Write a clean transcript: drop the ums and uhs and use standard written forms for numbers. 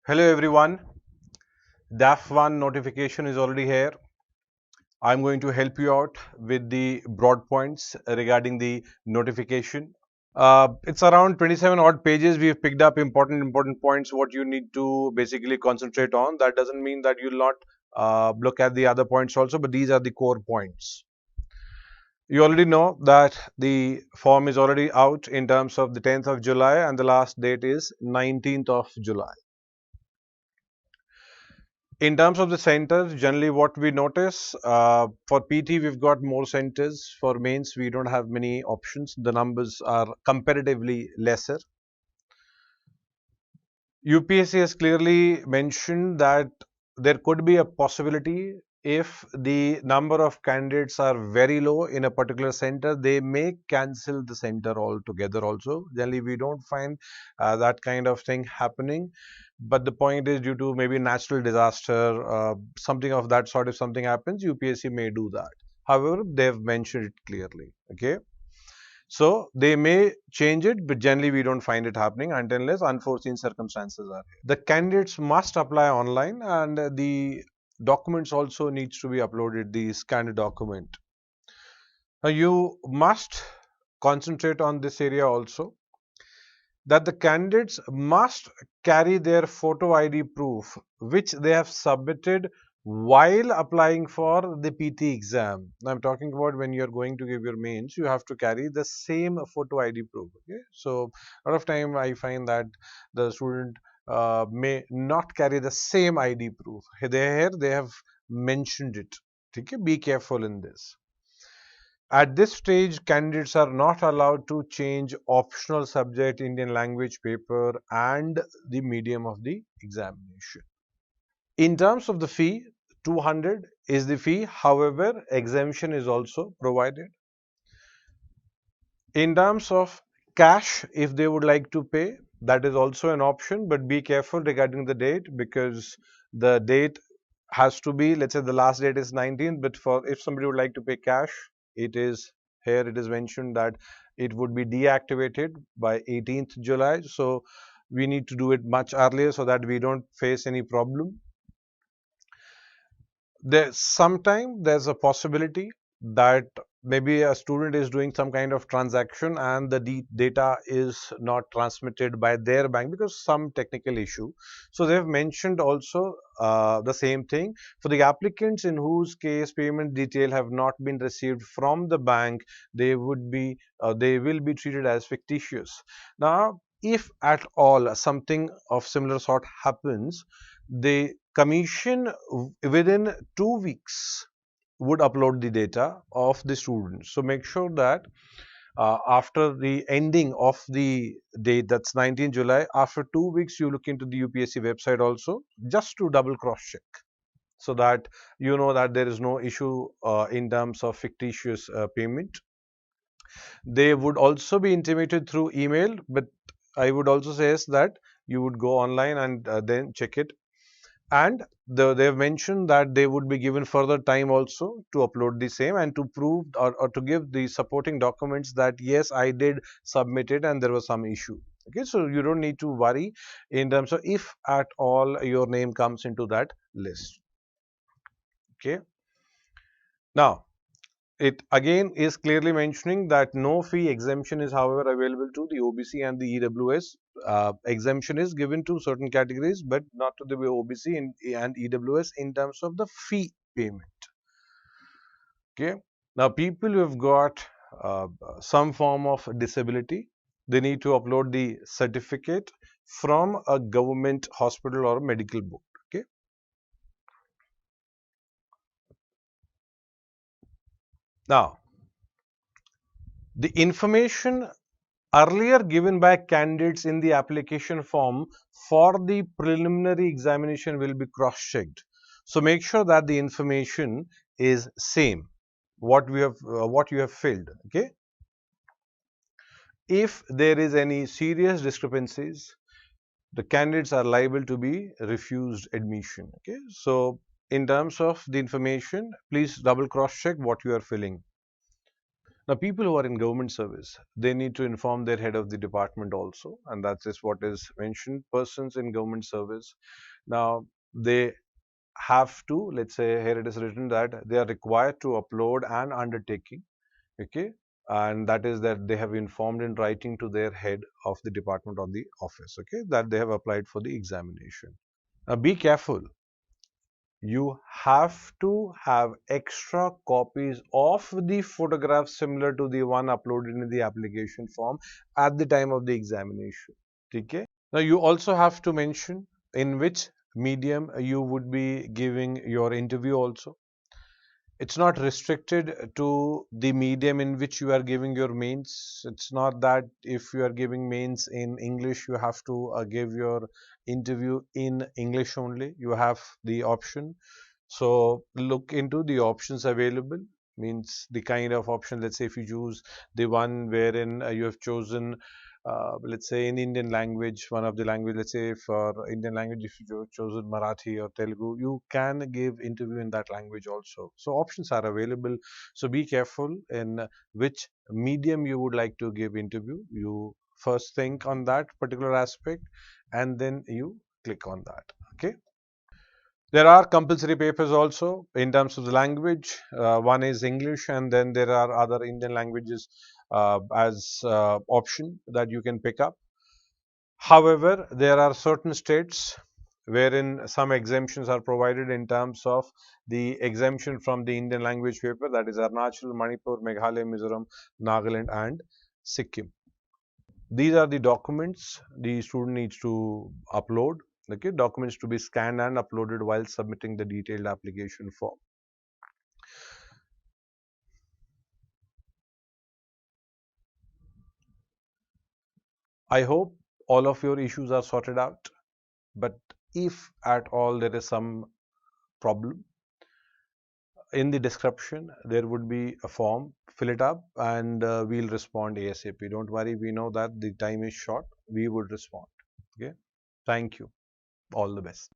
Hello everyone, DAF-1 notification is already here. I'm going to help you out with the broad points regarding the notification. It's around 27 odd pages. We've picked up important points what you need to basically concentrate on. That doesn't mean that you'll not look at the other points also, but these are the core points. You already know that the form is already out in terms of the 10th of July and the last date is 19th of July. In terms of the centers, generally what we notice for PT, we've got more centers. For mains, we don't have many options. The numbers are comparatively lesser. UPSC has clearly mentioned that there could be a possibility if the number of candidates are very low in a particular center, they may cancel the center altogether also. Generally, we don't find that kind of thing happening. But the point is due to maybe natural disaster, something of that sort, if something happens, UPSC may do that. However, they've mentioned it clearly. Okay. So they may change it, but generally we don't find it happening until unless unforeseen circumstances are here. The candidates must apply online and the documents also needs to be uploaded, the scanned document. Now you must concentrate on this area also, that the candidates must carry their photo ID proof which they have submitted while applying for the PT exam. Now, I'm talking about when you're going to give your mains, you have to carry the same photo ID proof. Okay, so a lot of time I find that the student may not carry the same ID proof. Here they have mentioned it. Okay, be careful in this. At this stage, candidates are not allowed to change optional subject, Indian language paper and the medium of the examination. In terms of the fee, 200 is the fee. However, exemption is also provided. In terms of cash, if they would like to pay, that is also an option, but be careful regarding the date because the date has to be, let's say the last date is 19th, but for if somebody would like to pay cash, it is here it is mentioned that it would be deactivated by 18th July. So we need to do it much earlier so that we don't face any problem. There's a possibility that maybe a student is doing some kind of transaction and the data is not transmitted by their bank because some technical issue. So they've mentioned also the same thing for the applicants in whose case payment detail have not been received from the bank. They will be treated as fictitious. Now, if at all something of similar sort happens, the commission within 2 weeks would upload the data of the students. So make sure that after the ending of the date, that's 19 July, after 2 weeks, you look into the UPSC website also just to double cross check so that you know that there is no issue in terms of fictitious payment. They would also be intimated through email, but I would also say that you would go online and then check it. And they have mentioned that they would be given further time also to upload the same and to prove or to give the supporting documents that yes, I did submit it and there was some issue. Okay, so you don't need to worry in terms of if at all your name comes into that list. Okay, now it again is clearly mentioning that no fee exemption is however available to the OBC and the EWS. Exemption is given to certain categories but not to the OBC and EWS in terms of the fee payment. Okay, now people who have got some form of disability, they need to upload the certificate from a government hospital or medical board. Okay, now the information earlier given by candidates in the application form for the preliminary examination will be cross-checked. So make sure that the information is same what you have filled. Okay. If there is any serious discrepancies, the candidates are liable to be refused admission. Okay. So in terms of the information, please double cross-check what you are filling. Now, people who are in government service, they need to inform their head of the department also, and that is what is mentioned. Persons in government service, now they have to, let's say here it is written that they are required to upload an undertaking, okay, and that is that they have informed in writing to their head of the department or the office, okay, that they have applied for the examination. Now, be careful. You have to have extra copies of the photograph similar to the one uploaded in the application form at the time of the examination. Okay. Now you also have to mention in which medium you would be giving your interview also. It's not restricted to the medium in which you are giving your mains. It's not that if you are giving mains in English, you have to give your interview in English only. You have the option. So look into the options available, means the kind of option. Let's say if you choose the one wherein you have chosen, let's say in Indian language, one of the language, let's say for Indian language, if you have chosen Marathi or Telugu, you can give interview in that language also. So options are available. So be careful in which medium you would like to give interview. You first think on that particular aspect and then you click on that. Okay. There are compulsory papers also in terms of the language. One is English, and then there are other Indian languages as option that you can pick up. However, there are certain states wherein some exemptions are provided in terms of the exemption from the Indian language paper, that is Arunachal, Manipur, Meghalaya, Mizoram, Nagaland, and Sikkim. These are the documents the student needs to upload. Okay, documents to be scanned and uploaded while submitting the detailed application form. I hope all of your issues are sorted out, but if at all there is some problem, in the description there would be a form. Fill it up and we'll respond ASAP. Don't worry, we know that the time is short. We would respond. Okay, thank you. All the best.